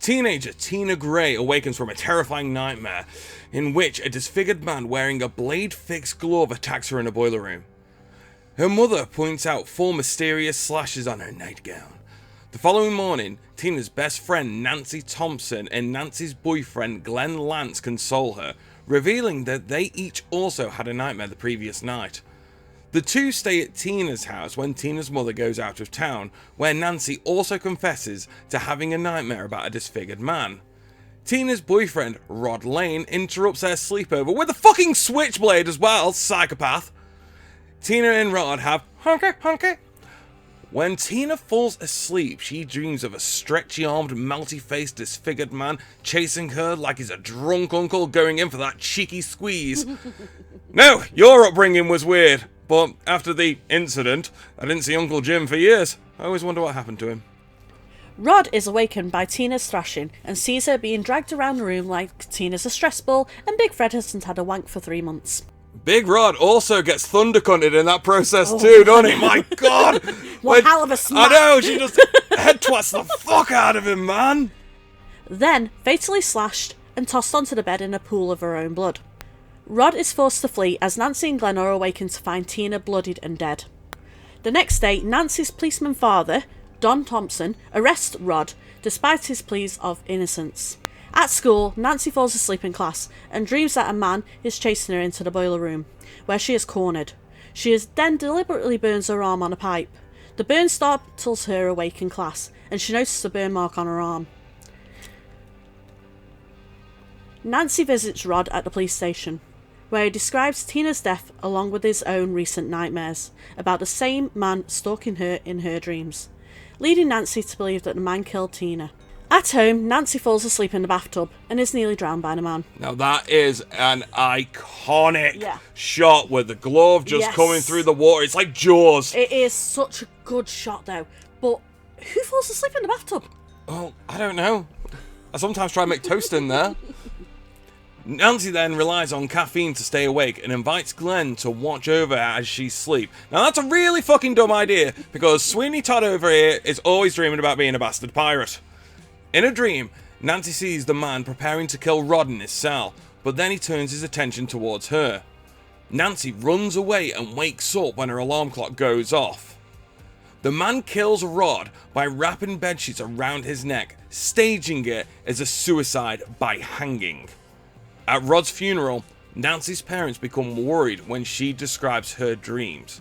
Teenager Tina Gray awakens from a terrifying nightmare in which a disfigured man wearing a blade-fixed glove attacks her in a boiler room. Her mother points out 4 mysterious slashes on her nightgown. The following morning, Tina's best friend Nancy Thompson and Nancy's boyfriend Glenn Lance console her, revealing that they each also had a nightmare the previous night. The two stay at Tina's house when Tina's mother goes out of town, where Nancy also confesses to having a nightmare about a disfigured man. Tina's boyfriend, Rod Lane, interrupts their sleepover with a fucking switchblade as well, psychopath. Tina and Rod have honky. When Tina falls asleep, she dreams of a stretchy-armed, melty-faced, disfigured man chasing her like he's a drunk uncle going in for that cheeky squeeze. No, your upbringing was weird. But after the incident, I didn't see Uncle Jim for years. I always wonder what happened to him. Rod is awakened by Tina's thrashing and sees her being dragged around the room like Tina's a stress ball and Big Fred hasn't had a wank for 3 months. Big Rod also gets thundercunted in that process too, doesn't he? My God! What hell of a smack! I know, she just head twats the fuck out of him, man! Then, fatally slashed and tossed onto the bed in a pool of her own blood. Rod is forced to flee as Nancy and Glenn are awakened to find Tina bloodied and dead. The next day, Nancy's policeman father, Don Thompson, arrests Rod despite his pleas of innocence. At school, Nancy falls asleep in class and dreams that a man is chasing her into the boiler room, where she is cornered. She then deliberately burns her arm on a pipe. The burn startles her awake in class, and she notices a burn mark on her arm. Nancy visits Rod at the police station, where he describes Tina's death along with his own recent nightmares about the same man stalking her in her dreams, leading Nancy to believe that the man killed Tina. At home, Nancy falls asleep in the bathtub and is nearly drowned by the man. Now that is an iconic shot with the glove just coming through the water. It's like Jaws. It is such a good shot though, but who falls asleep in the bathtub? Oh, I don't know. I sometimes try and make toast in there. Nancy then relies on caffeine to stay awake and invites Glenn to watch over her as she sleeps. Now that's a really fucking dumb idea, because Sweeney Todd over here is always dreaming about being a bastard pirate. In a dream, Nancy sees the man preparing to kill Rod in his cell, but then he turns his attention towards her. Nancy runs away and wakes up when her alarm clock goes off. The man kills Rod by wrapping bedsheets around his neck, staging it as a suicide by hanging. At Rod's funeral, Nancy's parents become worried when she describes her dreams.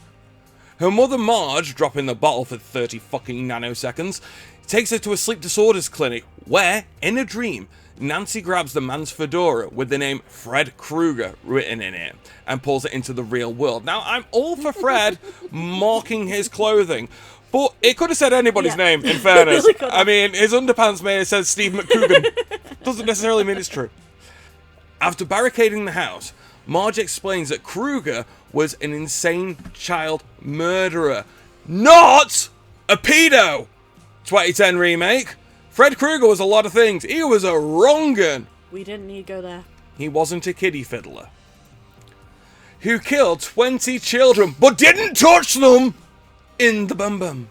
Her mother Marge, dropping the bottle for 30 fucking nanoseconds, takes her to a sleep disorders clinic where, in a dream, Nancy grabs the man's fedora with the name Fred Krueger written in it and pulls it into the real world. Now, I'm all for Fred marking his clothing, but it could have said anybody's name, in fairness. Really, I mean, his underpants may have said Steve McCoogan. Doesn't necessarily mean it's true. After barricading the house, Marge explains that Krueger was an insane child murderer, not a pedo. 2010 remake. Fred Krueger was a lot of things. He was a wrong'un. We didn't need to go there. He wasn't a kiddie fiddler. Who killed 20 children, but didn't touch them in the bum-bum.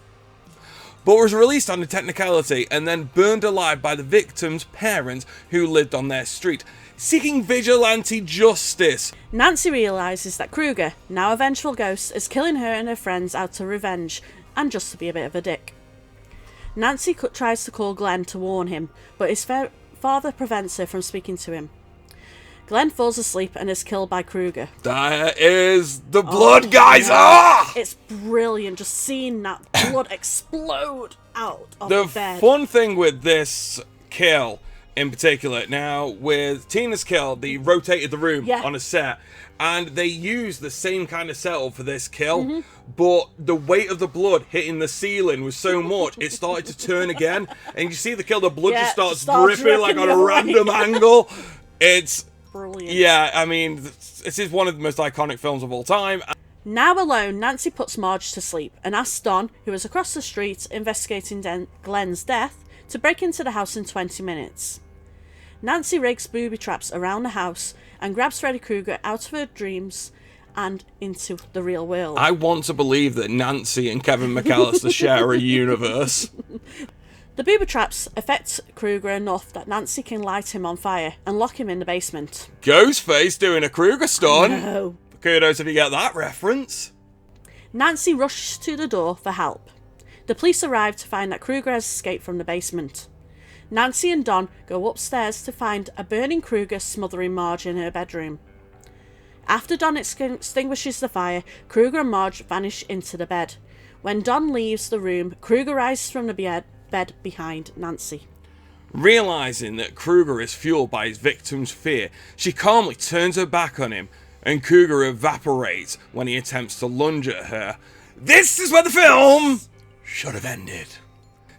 But was released on a technicality and then burned alive by the victims' parents who lived on their street, seeking vigilante justice. Nancy realises that Krueger, now a vengeful ghost, is killing her and her friends out of revenge and just to be a bit of a dick. Nancy tries to call Glenn to warn him, but his father prevents her from speaking to him. Glenn falls asleep and is killed by Krueger. That is the blood, guys! Yeah. Ah! It's brilliant just seeing that blood explode out of the bed. The fun thing with this kill in particular, now with Tina's kill, they rotated the room on a set, and they used the same kind of setup for this kill, but the weight of the blood hitting the ceiling was so much, it started to turn again, and you see the kill, the blood just starts dripping like on a random angle. It's brilliant. Yeah, I mean, this is one of the most iconic films of all time. Now alone, Nancy puts Marge to sleep and asks Don, who is across the street investigating Glenn's death, to break into the house in 20 minutes. Nancy rigs booby traps around the house and grabs Freddy Krueger out of her dreams and into the real world. I want to believe that Nancy and Kevin McAllister share a universe. The booby traps affect Krueger enough that Nancy can light him on fire and lock him in the basement. Ghostface doing a Krueger stunt. No. Kudos if you get that reference. Nancy rushes to the door for help. The police arrive to find that Krueger has escaped from the basement. Nancy and Don go upstairs to find a burning Krueger smothering Marge in her bedroom. After Don extinguishes the fire, Krueger and Marge vanish into the bed. When Don leaves the room, Krueger rises from the bed behind Nancy. Realising that Krueger is fueled by his victim's fear, she calmly turns her back on him, and Krueger evaporates when he attempts to lunge at her. This is where the film should have ended.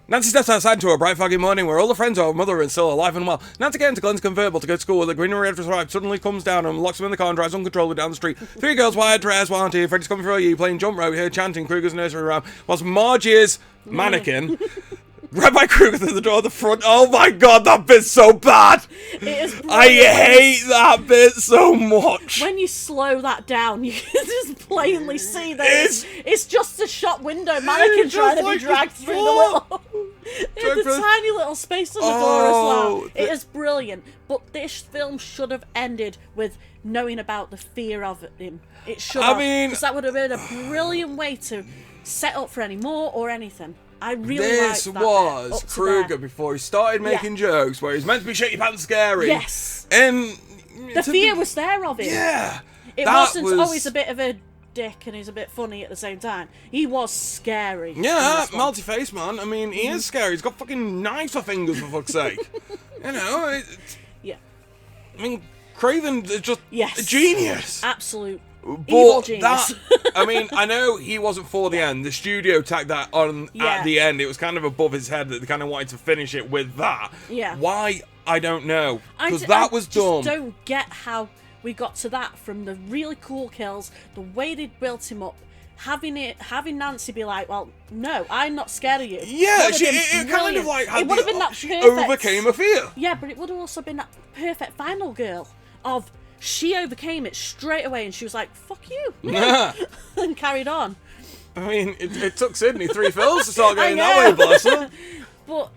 Nancy steps outside into a bright foggy morning where all the friends of her mother are still alive and well. Nancy gets into Glenn's convertible to go to school where the green and red Relive suddenly comes down and locks him in the car and drives uncontrollably down the street. Three girls, wired dress, warranty, Freddy's coming for you, playing jump rope, here chanting Krueger's nursery rhyme, whilst Margie's mannequin grabbed by Krueger through the door at the front. Oh my god, that bit's so bad! It is I hate that bit so much. When you slow that down, you can just plainly see that it's just a shop window mannequin trying to be dragged through the tiny little space on the door as well. It is brilliant. But this film should have ended with knowing about the fear of him. It should have. Because that would have been a brilliant way to set up for any more or anything. I really this liked that was Krueger before he started making jokes where he's meant to be shit your pants scary. Yes. And the fear was there of him. Yeah. It wasn't always a bit of a dick and he's a bit funny at the same time. He was scary. Yeah, multi-face man. I mean, he is scary. He's got fucking knives for fingers, for fuck's sake. You know? Yeah. I mean, Craven is just a genius. Absolute but evil genius. I mean, I know he wasn't for the end. The studio tacked that on at the end. It was kind of above his head that they kind of wanted to finish it with that. Yeah. Why? I don't know. Because that was dumb. I just don't get how we got to that from the really cool kills, the way they built him up, having Nancy be like, well, no, I'm not scared of you. Yeah, it kind of like it would have been that she perfect, overcame a fear. Yeah, but it would have also been that perfect final girl of she overcame it straight away and she was like, fuck you. Yeah. And carried on. I mean, it took Sydney 3 films to start going that way, bless her. But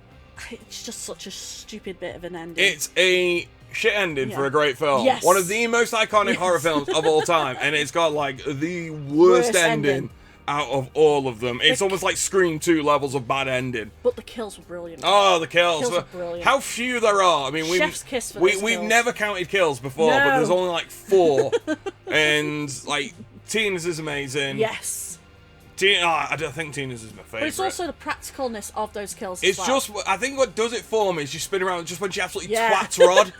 it's just such a stupid bit of an ending. It's a shit ending for a great film. Yes. One of the most iconic horror films of all time. And it's got like the worst ending out of all of them. It's almost like Scream 2 levels of bad ending. But the kills were brilliant. Oh, the kills were brilliant. How few there are. I mean, Chef's kiss for we've never counted kills before, but there's only like 4. And like Tina's is amazing. Yes. I don't think Tina's is my favourite. But it's also the practicalness of those kills It's as well. just, I think what does it for me is you spin around just when she absolutely twats Rod.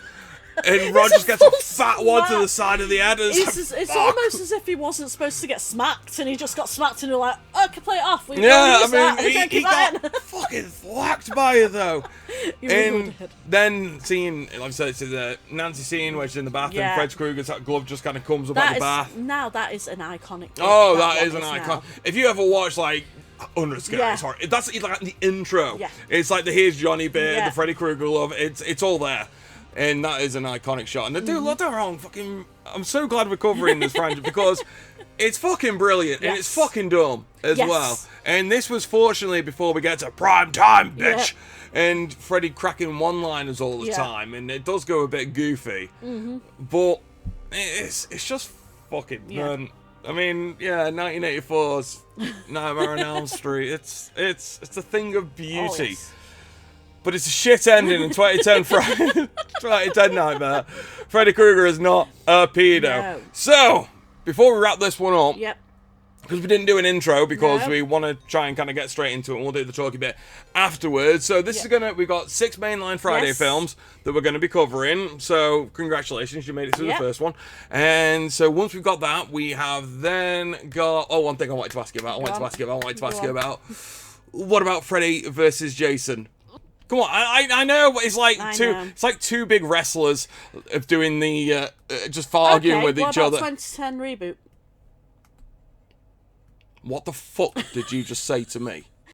And Rod just gets a fat one to the side of the head. And it's almost as if he wasn't supposed to get smacked, and he just got smacked, and you're like, oh, I can play it off. I mean, he got fucking whacked by it, though. And then seeing, like I said, it's the Nancy scene where she's in the bath, and Fred Krueger's glove just kind of comes up out the bath. Now that is an iconic. Oh, that is an icon. If you ever watch, like, Scary Horror, that's like the intro. Yeah. It's like the Here's Johnny bit, the Freddy Krueger love, it's all there. And that is an iconic shot. And they do let their own fucking... I'm so glad we're covering this franchise because it's fucking brilliant and it's fucking dumb as well. And this was fortunately before we get to prime time, bitch. And Freddy cracking one-liners all the time. And it does go a bit goofy. But it's just fucking done. I mean, 1984's Nightmare on Elm Street. It's a thing of beauty. But it's a shit ending in 2010 2010 Nightmare. Freddy Krueger is not a pedo. No. So, before we wrap this one up, because we didn't do an intro because we want to try and kind of get straight into it, and we'll do the talky bit afterwards. So this is we've got 6 mainline Friday films that we're going to be covering. So congratulations, you made it through the first one. And so once we've got that, we have then got, one thing I wanted to ask you about. What about Freddy versus Jason? Come on, I know, but it's like two big wrestlers of doing the just arguing with each other. What about 2010 reboot? What the fuck did you just say to me?